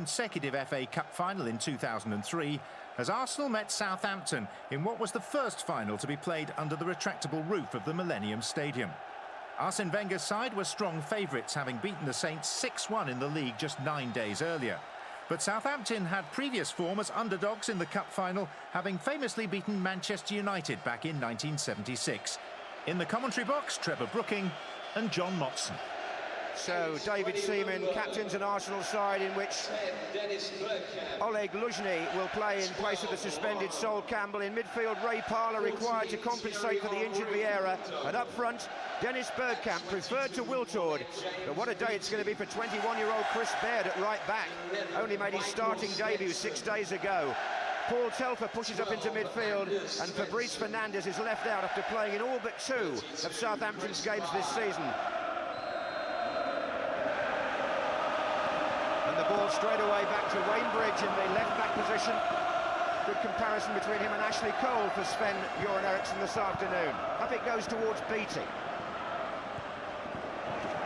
consecutive FA Cup final in 2003 as Arsenal met Southampton in what was the first final to be played under the retractable roof of the Millennium Stadium. Arsene Wenger's side were strong favourites, having beaten the Saints 6-1 in the league just 9 days earlier. But Southampton had previous form as underdogs in the cup final, having famously beaten Manchester United back in 1976. In the commentary box, Trevor Brooking and John Motson. So David Seaman captains an Arsenal side in which Oleg Luzhny will play in place of the suspended Sol Campbell. In midfield, Ray Parlour required to compensate for the injured Vieira, and up front, Dennis Bergkamp preferred to Wiltord. But what a day it's going to be for 21-year-old Chris Baird at right back. Only made his starting debut 6 days ago. Paul Telfer pushes up into midfield, and Fabrice Fernandes is left out after playing in all but 2 of Southampton's games this season. And the ball straight away back to Wayne Bridge in the left-back position. Good comparison between him and Ashley Cole for Sven-Göran Eriksson this afternoon. Up it goes towards Beattie.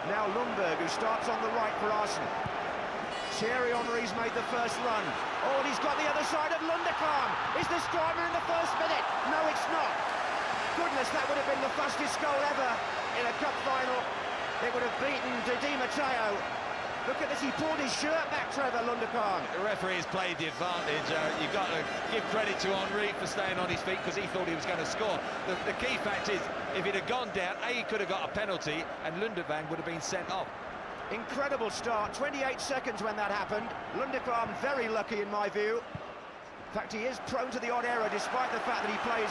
Now Lundberg, who starts on the right for Arsenal. Thierry Henry's made the first run. Oh, and he's got the other side of Lunderkamp. Is this driver in the first minute? No, it's not. Goodness, that would have been the fastest goal ever in a cup final. It would have beaten Di Matteo. Look at this, he pulled his shirt back, Trevor Lunderkamp. The referee has played the advantage. You've got to give credit to Henry for staying on his feet because he thought he was going to score. The key fact is, if he'd have gone down, he could have got a penalty and Lunderkamp would have been sent off. Incredible start, 28 seconds when that happened. Lunderkamp very lucky in my view. In fact, he is prone to the odd error despite the fact that he plays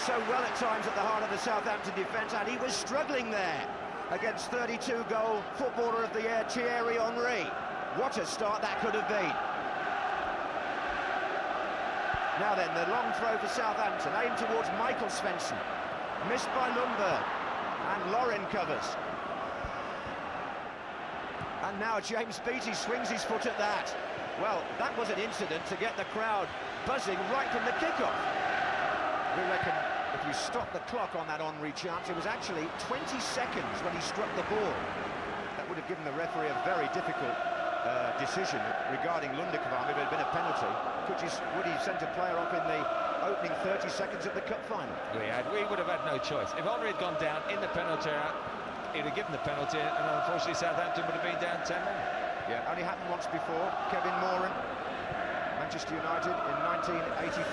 so well at times at the heart of the Southampton defence, and he was struggling there against 32-goal footballer of the year, Thierry Henry. What a start that could have been. Now then, the long throw for Southampton, aimed towards Michael Svensson. Missed by Lundberg, and Lauren covers. And now James Beattie swings his foot at that. Well, that was an incident to get the crowd buzzing right from the kickoff. We reckon if you stop the clock on that Henry chance, it was actually 20 seconds when he struck the ball. That would have given the referee a very difficult decision regarding Lunderkamp if it had been a penalty. Would he sent a player off in the opening 30 seconds of the cup final? We would have had no choice. If Henry had gone down in the penalty area, he'd have given the penalty, and unfortunately Southampton would have been down 10 men. Yeah, only happened once before. Kevin Moran, Manchester United in 1985.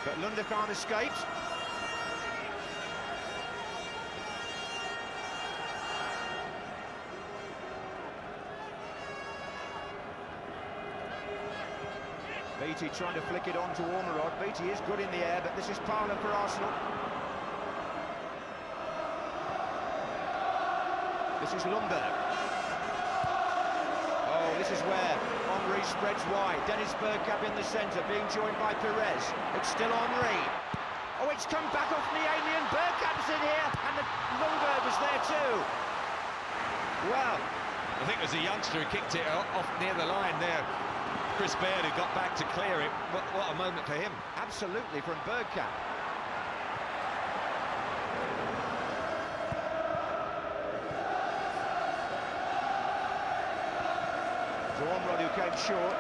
But Lunderkamp escapes. Beattie trying to flick it on to Ormerod. Beattie is good in the air, but this is Parlour for Arsenal. This is Lundberg. Oh, this is where Henry spreads wide. Dennis Bergkamp in the centre, being joined by Pires. It's still Henry. Oh, it's come back off Niemi, and Bergkamp's in here, and Lundberg was there too. Well, I think it was a youngster who kicked it off near the line there. Chris Baird, who got back to clear it. What a moment for him. Absolutely, from Bergkamp. Ormerod, who came short.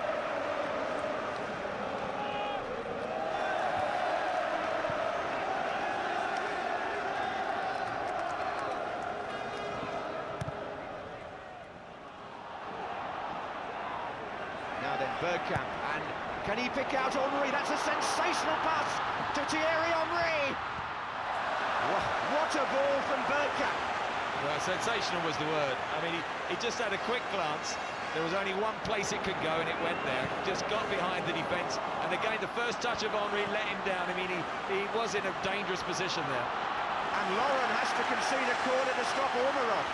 Now then, Bergkamp, and can he pick out Henry? That's a sensational pass to Thierry Henry. What a ball from Bergkamp. Well, sensational was the word. I mean, he just had a quick glance. There was only one place it could go, and it went there. Just got behind the defence, and again, the first touch of Henry let him down. I mean, he was in a dangerous position there. And Lauren has to concede a corner to stop Ormerod.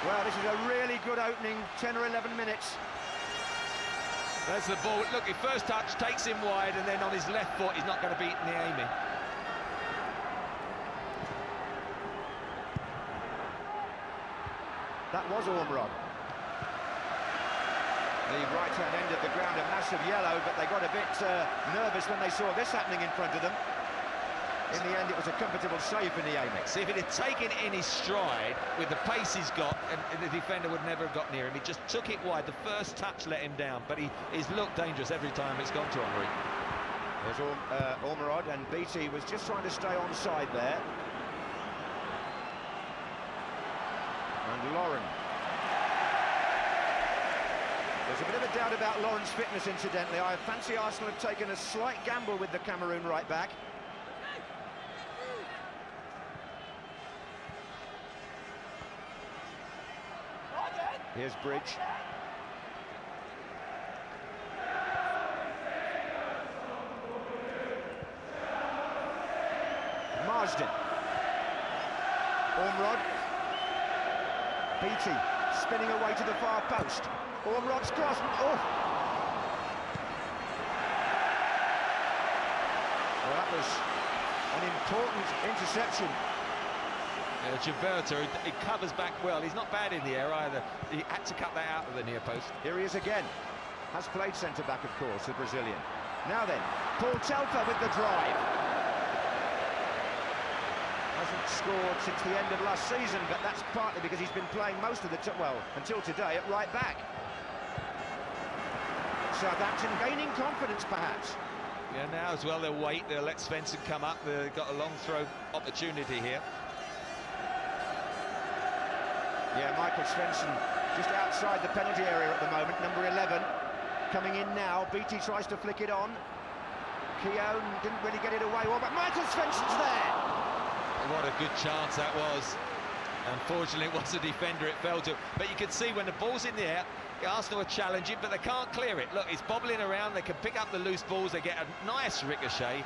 Well, this is a really good opening 10 or 11 minutes. There's the ball. Look, his first touch takes him wide, and then on his left foot, he's not going to beat Niemi. That was Ormerod. The right-hand end of the ground, a massive yellow, but they got a bit nervous when they saw this happening in front of them. In the end, it was a comfortable save for Niemi. See, if it had taken it in his stride, with the pace he's got, and the defender would never have got near him. He just took it wide. The first touch let him down, but he's looked dangerous every time it's gone to Henry. There's Ormerod, and BT was just trying to stay onside there. And Lauren. There's a bit of a doubt about Lauren's fitness, incidentally. I fancy Arsenal have taken a slight gamble with the Cameroon right back. Here's Bridge. Marsden. Ormerod. BT spinning away to the far post. Ormerod's cross. Oh! Well, that was an important interception. Gilberto, he covers back well. He's not bad in the air either. He had to cut that out of the near post. Here he is again. Has played centre-back, of course, the Brazilian. Now then, Paul Telfer with the drive. Hasn't scored since the end of last season, but that's partly because he's been playing most of the well, until today, at right back. Southampton gaining confidence, perhaps. Yeah, now as well, they'll wait. They'll let Svensson come up. They've got a long throw opportunity here. Yeah, Michael Svensson just outside the penalty area at the moment, number 11. Coming in now, BT tries to flick it on. Keown didn't really get it away, but Michael Svensson's there! What a good chance that was. Unfortunately, it was a defender it fell to. But you can see when the ball's in the air, Arsenal are challenging, but they can't clear it. Look, it's bobbling around, they can pick up the loose balls, they get a nice ricochet.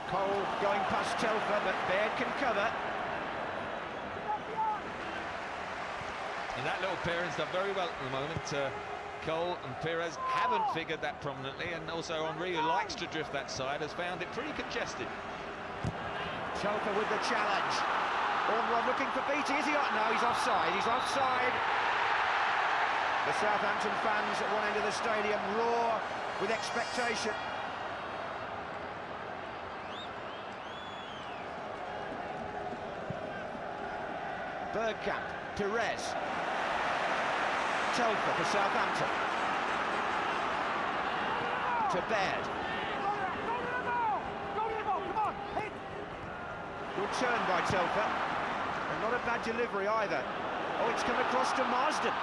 Cole going past Telfer, but Baird can cover. And that little Pires done very well at the moment. Cole and Pires haven't figured that prominently, and also Henry, who likes to drift that side, has found it pretty congested. Telfer with the challenge. Ormerod looking for BT, is he not? No, he's offside, he's offside. The Southampton fans at one end of the stadium roar with expectation. Bergkamp, Pires. Telfer for Southampton. To Baird. Good turn by Telfer. And not a bad delivery either. Oh, it's come across to Marsden.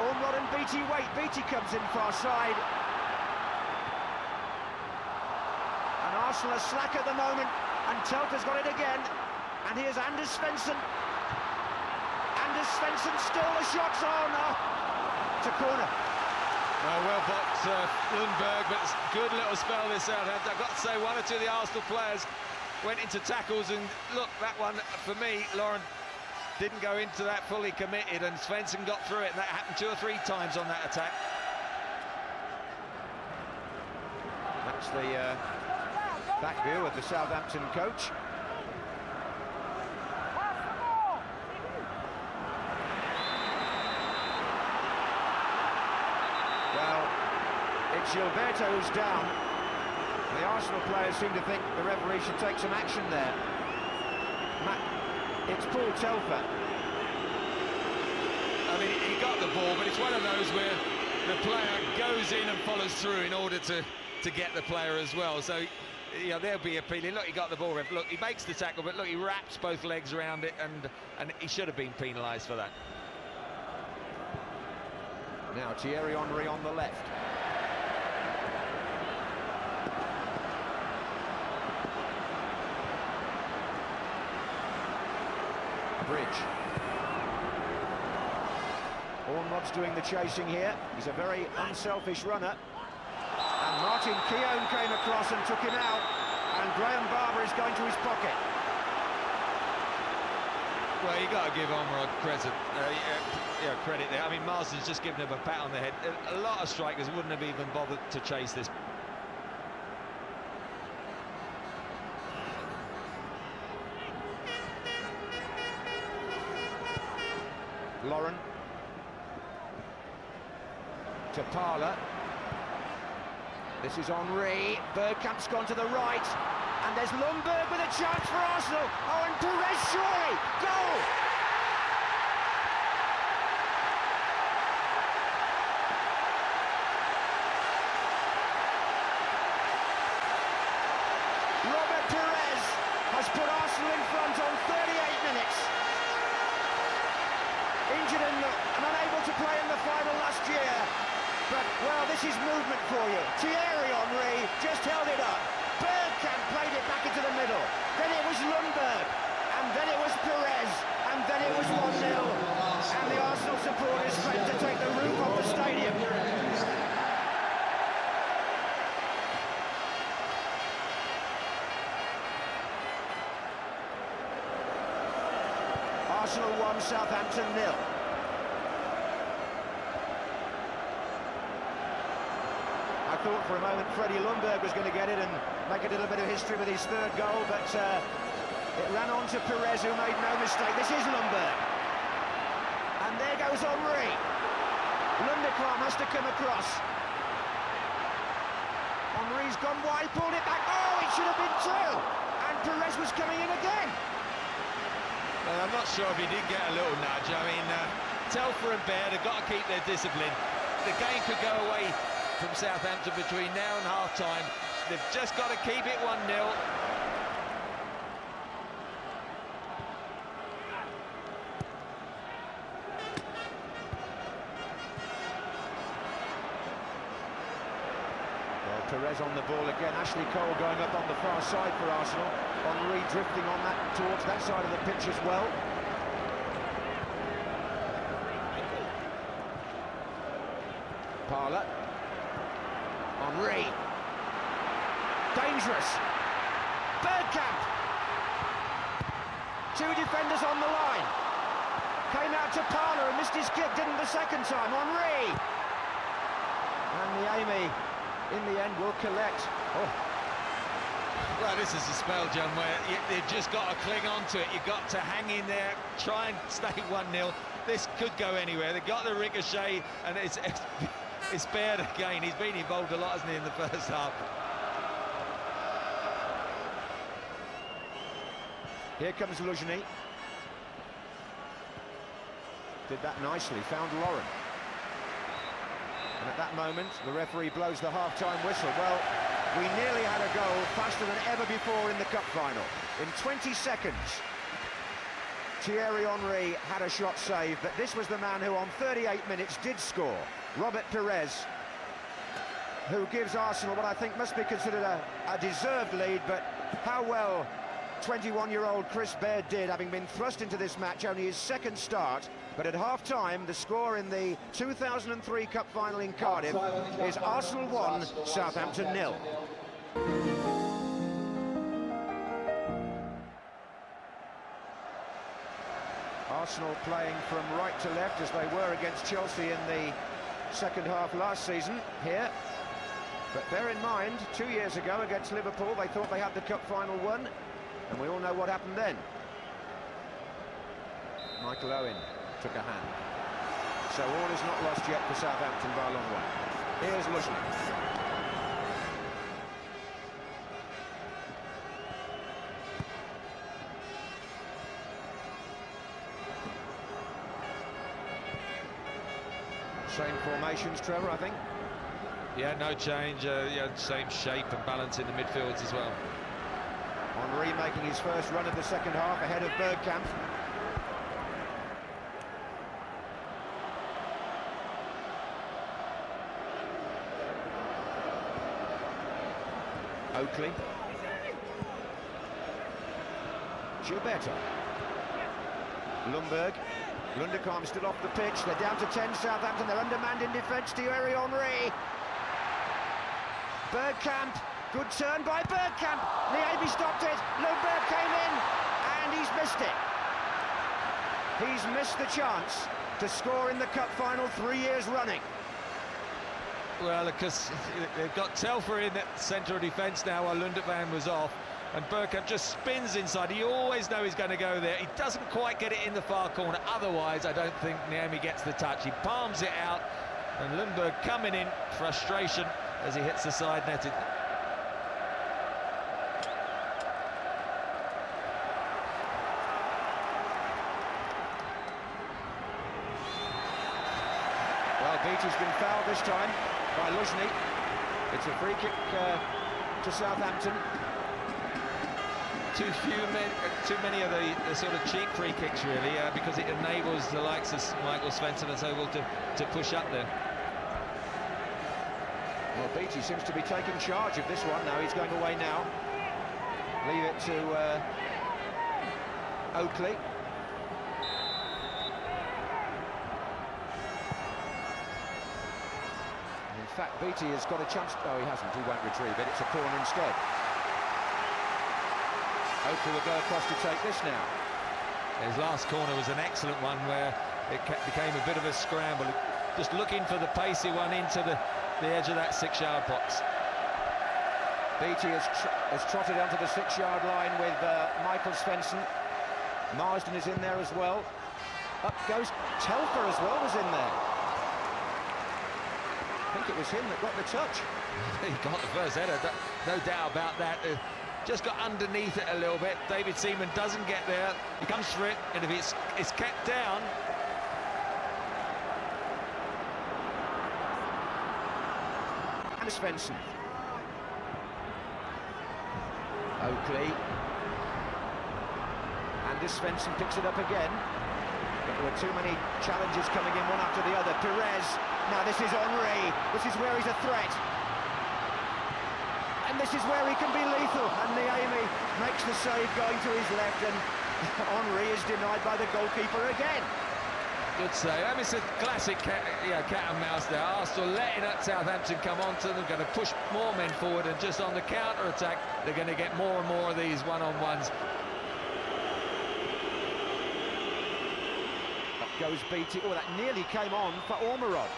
Ormerod and BT wait. BT comes in far side. And Arsenal are slack at the moment. And Telfer's got it again. And here's Anders Svensson. Anders Svensson stole a shot. Oh no! To corner. Well blocked Lundberg, but it's a good little spell this out. I've got to say, one or two of the Arsenal players went into tackles, and look, that one, for me, Lauren didn't go into that fully committed, and Svensson got through it, and that happened 2 or 3 times on that attack. That's the back view of the Southampton coach. Well, it's Gilberto who's down. The Arsenal players seem to think the referee should take some action there. It's Paul Telfer. I mean, he got the ball, but it's one of those where the player goes in and follows through in order to get the player as well. So, you know, they'll be appealing. Look, he got the ball. Look, he makes the tackle, but look, he wraps both legs around it, and he should have been penalised for that. Now Thierry Henry on the left. Bridge. Ormerod's doing the chasing here. He's a very unselfish runner. And Martin Keown came across and took him out. And Graham Barber is going to his pocket. Well, you got to give Ormerod credit there. I mean, Marsden's just given him a pat on the head. A lot of strikers wouldn't have even bothered to chase this. Lauren. to Parler. This is Henry. Bergkamp's gone to the right. And there's Lundberg with a chance for Arsenal. Oh, and Pires, surely! Goal! Robert Pires has put Arsenal in front on 38 minutes. Injured and unable to play in the final last year. But, well, this is movement for you. Thierry Henry just held it up. Bergkamp played it back into the middle. Then it was Lundberg. And then it was Pires. And then it was 1-0. And the Arsenal supporters threatened to take the roof off the stadium. Arsenal 1, Southampton 0. I thought for a moment Freddie Lundberg was going to get it and make a little bit of history with his third goal, but it ran on to Pires, who made no mistake. This is Lundberg. And there goes Henry. Lundekram has to come across. Henry's gone wide, pulled it back. Oh, it should have been two. And Pires was coming in again. Well, I'm not sure if he did get a little nudge. I mean, Telfer and Baird have got to keep their discipline. The game could go away from Southampton between now and half-time. They've just got to keep it 1-0. Well, Pires on the ball again. Ashley Cole going up on the far side for Arsenal. Henry drifting on that towards that side of the pitch as well. Parler. Henry. Dangerous. Bergkamp. Two defenders on the line. Came out to Parler and missed his kick, didn't the second time. Henry. And Niemi, in the end, will collect. Oh. Well, this is a spell, John, where you've just got to cling on to it. You've got to hang in there, try and stay 1-0. This could go anywhere. They've got the ricochet, and it's Baird again. He's been involved a lot, hasn't he, in the first half. Here comes Luzhny. Did that nicely, found Lauren. And at that moment, the referee blows the half-time whistle. Well, we nearly had a goal faster than ever before in the cup final. In 20 seconds, Thierry Henry had a shot saved, but this was the man who on 38 minutes did score. Robert Pires, who gives Arsenal what I think must be considered a deserved lead, but how well 21-year-old Chris Baird did, having been thrust into this match, only his second start. But at half-time, the score in the 2003 Cup Final in Cardiff is Arsenal 1, Southampton 0. Arsenal playing from right to left as they were against Chelsea in the second half last season here. But bear in mind, 2 years ago against Liverpool, they thought they had the Cup Final won, and we all know what happened then. Michael Owen took a hand. So all is not lost yet for Southampton by a long way. Here's Luzhny. Same formations, Trevor, I think. Yeah, no change. Same shape and balance in the midfields as well. Henry making his first run of the second half ahead of Bergkamp. Oakley. Gilberto. Lundberg. Lundekram still off the pitch. They're down to 10, Southampton. They're undermanned in defence. Thierry Henry. Bergkamp. Good turn by Bergkamp. Niemi stopped it. Lundberg came in. And he's missed it. He's missed the chance to score in the Cup Final 3 years running. Well, because they've got Telfer in that centre of defence now while Lundekram was off, and Bergkamp just spins inside. You always know he's going to go there. He doesn't quite get it in the far corner. Otherwise, I don't think Niemi gets the touch. He palms it out, And Lundberg coming in, frustration as he hits the side netting. Well, Beattie's been fouled this time by Luzhny. It's a free kick to Southampton. Too many of the sort of cheap free kicks, really, because it enables the likes of Michael Svensson and so able to push up there. Well, Beattie seems to be taking charge of this one now. He's going away now. Leave it to Oakley. In fact, Beattie has got a chance. Oh, he hasn't. He won't retrieve it. It's a corner instead. Oakley will go across to take this now. His last corner was an excellent one where it became a bit of a scramble. Just looking for the pacey one into the edge of that 6-yard box. Beattie has trotted onto the 6-yard line with Michael Svensson. Marsden is in there as well. Up goes Telfer as well, was in there. I think it was him that got the touch. He got the first header, no doubt about that. Just got underneath it a little bit. David Seaman doesn't get there. He comes for it, and if it's kept down. And Svensson. Oakley. And Svensson picks it up again. But there were too many challenges coming in one after the other. Pires. Now this is Henry. This is where he's a threat. And this is where he can be lethal, and Niemi makes the save going to his left, and Henry is denied by the goalkeeper again. Good save. I mean, it's a classic cat and mouse there. Arsenal letting Southampton come onto them, going to push more men forward, and just on the counter-attack, they're going to get more and more of these one-on-ones. Up goes Beattie. Oh, that nearly came on for Ormerod.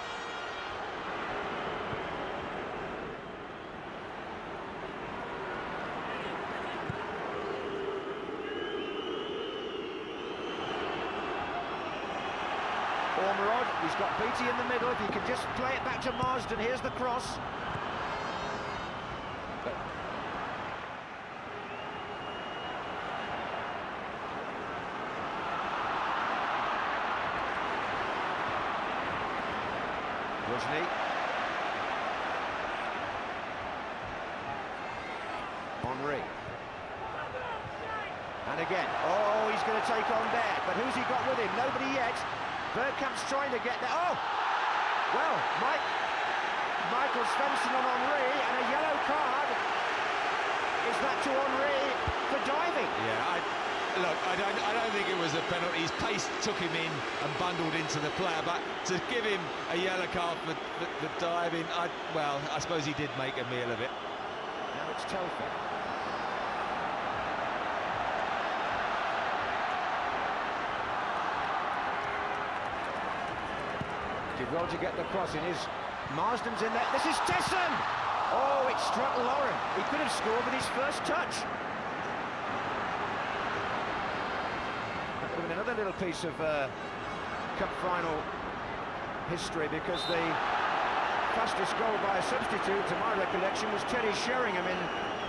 Ormerod, he's got Beattie in the middle. If he can just play it back to Marsden, here's the cross. Luzhny. Henry. And again, oh, he's going to take on there, but who's he got with him? Nobody yet. Bergkamp's trying to get there. Oh! Well, Michael Svensson on Henry, and a yellow card. Is that to Henry for diving? Yeah, look, I don't think it was a penalty. His pace took him in and bundled into the player, but to give him a yellow card for diving, well, I suppose he did make a meal of it. Now it's Telfer. Did well to get the cross in. Marsden's in there. This is Tesson! Oh, it struck Lauren. He could have scored with his first touch. That would have been another little piece of cup final history, because the fastest goal by a substitute, to my recollection, was Teddy Sheringham in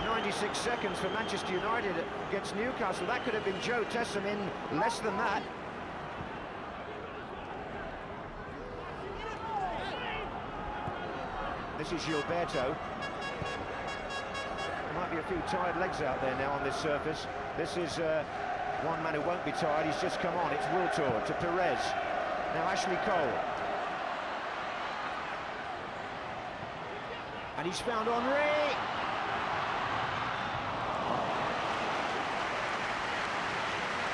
96 seconds for Manchester United against Newcastle. That could have been Joe Tesson in less than that. This is Gilberto. There might be a few tired legs out there now on this surface. This is one man who won't be tired. He's just come on. It's Wiltor to Pires. Now Ashley Cole. And he's found Henry.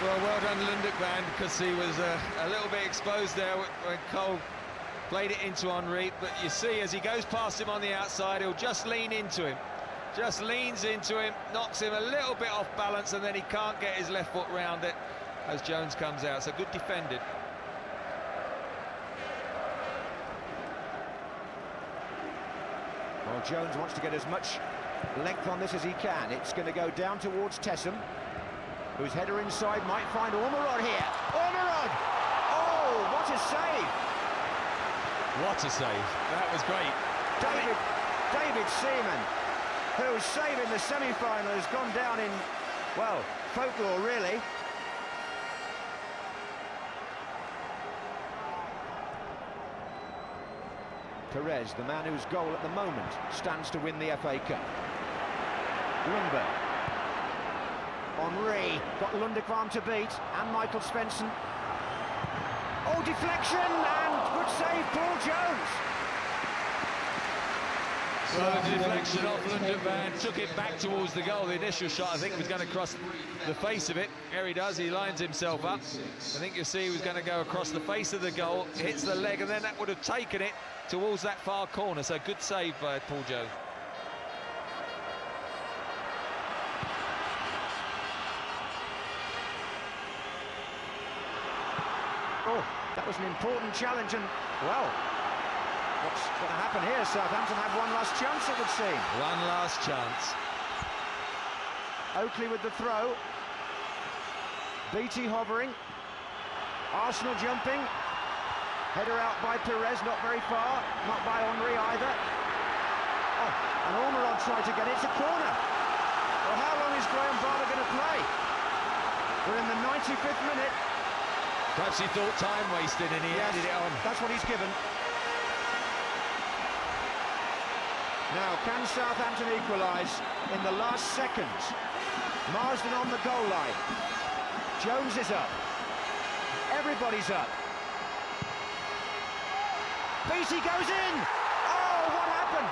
Well done Lundberg, because he was a little bit exposed there when Cole played it into Henry, but you see as he goes past him on the outside, he'll just lean into him. Just leans into him, knocks him a little bit off balance, and then he can't get his left foot round it as Jones comes out. So good defended. Well, Jones wants to get as much length on this as he can. It's going to go down towards Tesson, whose header inside might find Ormerod here. Ormerod! Oh, what a save! What a save. That was great. David Seaman, who's saving the semi-final, has gone down in, well, folklore, really. Pires, the man whose goal at the moment stands to win the FA Cup. Lundberg. Henry got Lunderkvam to beat, and Michael Svensson. Oh, deflection, and good save, Paul Jones. Well, the deflection off Lunderkvam took it back towards the goal. The initial shot, I think, was going to cross the face of it. Here he does, he lines himself up. I think you'll see he was going to go across the face of the goal, hits the leg, and then that would have taken it towards that far corner. So good save by Paul Jones. Oh, that was an important challenge, and, well, what's going to happen here? Southampton have one last chance, it would seem. One last chance. Oakley with the throw. BT hovering. Arsenal jumping. Header out by Pires, not very far. Not by Henry either. Oh, and Ormerod tried to get it. It's a corner. Well, how long is Graham Barber going to play? We're in the 95th minute. Perhaps he thought time wasted and he added it on. That's what he's given. Now, can Southampton equalise in the last seconds? Marsden on the goal line. Jones is up. Everybody's up. Beattie goes in! Oh, what happened?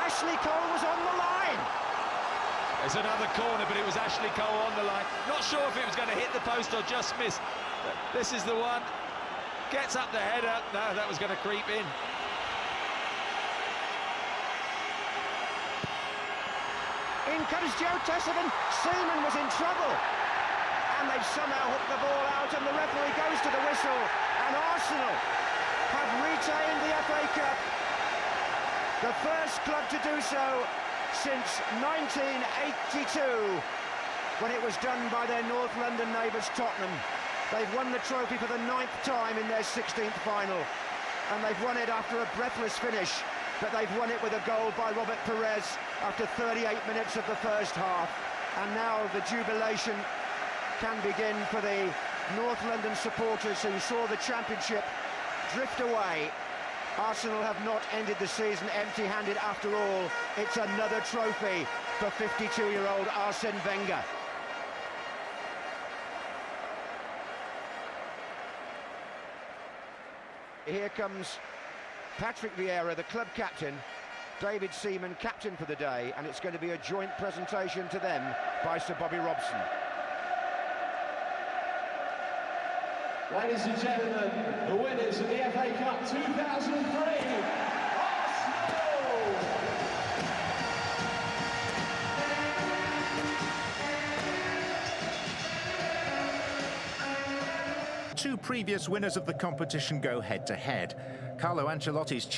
Ashley Cole was on the line! It's another corner, but it was Ashley Cole on the line. Not sure if it was going to hit the post or just miss. This is the one. Gets up the header. No, that was going to creep in. In comes Joe Tessenden. Seaman was in trouble. And they've somehow hooked the ball out, and the referee goes to the whistle. And Arsenal have retained the FA Cup. The first club to do so since 1982, when it was done by their North London neighbours Tottenham. They've won the trophy for the 9th time in their 16th final, and they've won it after a breathless finish, but they've won it with a goal by Robert Pires after 38 minutes of the first half. And now the jubilation can begin for the North London supporters who saw the championship drift away. Arsenal have not ended the season empty-handed after all. It's another trophy for 52-year-old Arsene Wenger. Here comes Patrick Vieira, the club captain, David Seaman, captain for the day, and it's going to be a joint presentation to them by Sir Bobby Robson. Ladies and gentlemen, the winners of the FA Cup 2003, Arsenal! Two previous winners of the competition go head-to-head. Carlo Ancelotti's